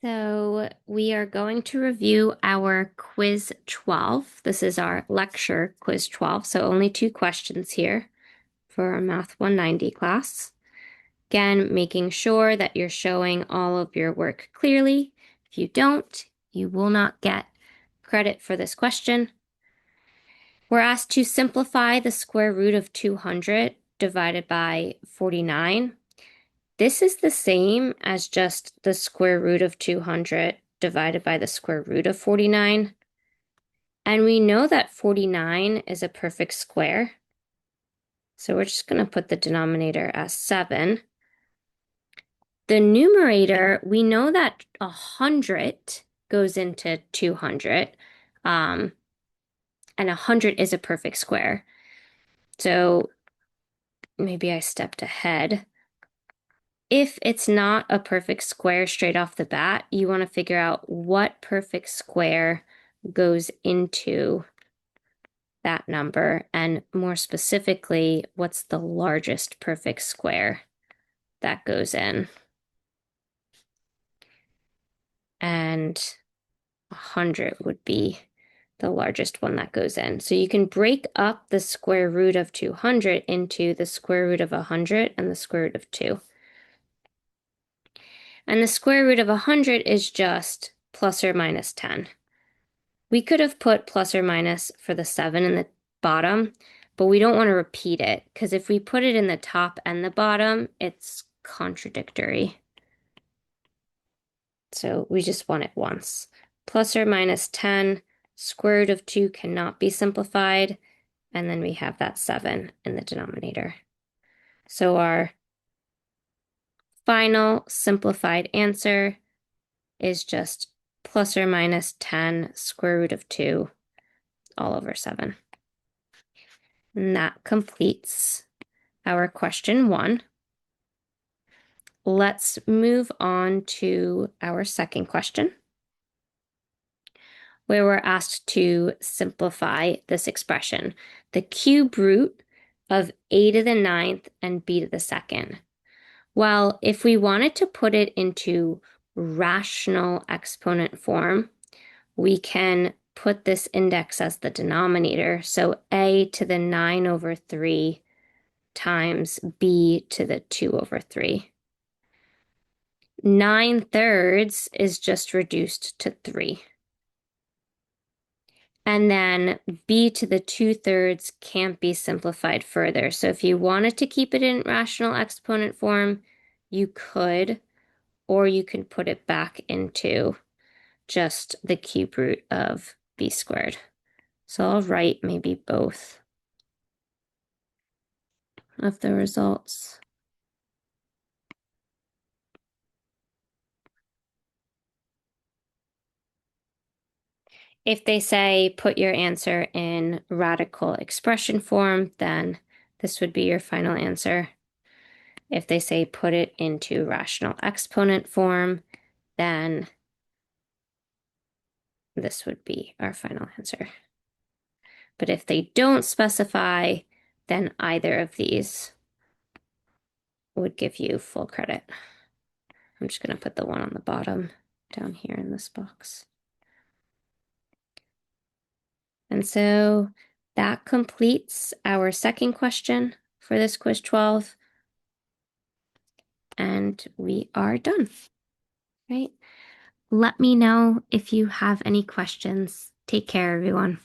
So we are going to review our quiz 12. This is our lecture quiz 12, so only 2 questions here for our Math 190 class. Again, making sure that you're showing all of your work clearly. If you don't, you will not get credit for this question. We're asked to simplify the square root of 200 divided by 49. This is the same as just the square root of 200 divided by the square root of 49. And we know that 49 is a perfect square. So we're just going to put the denominator as 7. The numerator, we know that 100 goes into 200. And 100 is a perfect square. So maybe I stepped ahead. If it's not a perfect square straight off the bat, you want to figure out what perfect square goes into that number, and more specifically, what's the largest perfect square that goes in. And 100 would be the largest one that goes in. So you can break up the square root of 200 into the square root of 100 and the square root of 2. And the square root of 100 is just plus or minus 10. We could have put plus or minus for the 7 in the bottom, but we don't want to repeat it because if we put it in the top and the bottom, it's contradictory. So we just want it once. Plus or minus 10, square root of 2 cannot be simplified, and then we have that 7 in the denominator. So our final simplified answer is just plus or minus 10 square root of 2 all over 7. And that completes our question 1. Let's move on to our second question, where we're asked to simplify this expression, the cube root of a to the 9th and b to the 2nd. Well, if we wanted to put it into rational exponent form, we can put this index as the denominator. So a to the 9 over 3 times b to the 2 over 3. 9/3 is just reduced to 3. And then b to the 2/3 can't be simplified further. So if you wanted to keep it in rational exponent form, you could, or you can put it back into just the cube root of b squared. So I'll write maybe both of the results. If they say put your answer in radical expression form, then this would be your final answer. If they say put it into rational exponent form, then this would be our final answer. But if they don't specify, then either of these would give you full credit. I'm just going to put the one on the bottom down here in this box. And so that completes our second question for this quiz 12. And we are done, right? Let me know if you have any questions. Take care, everyone.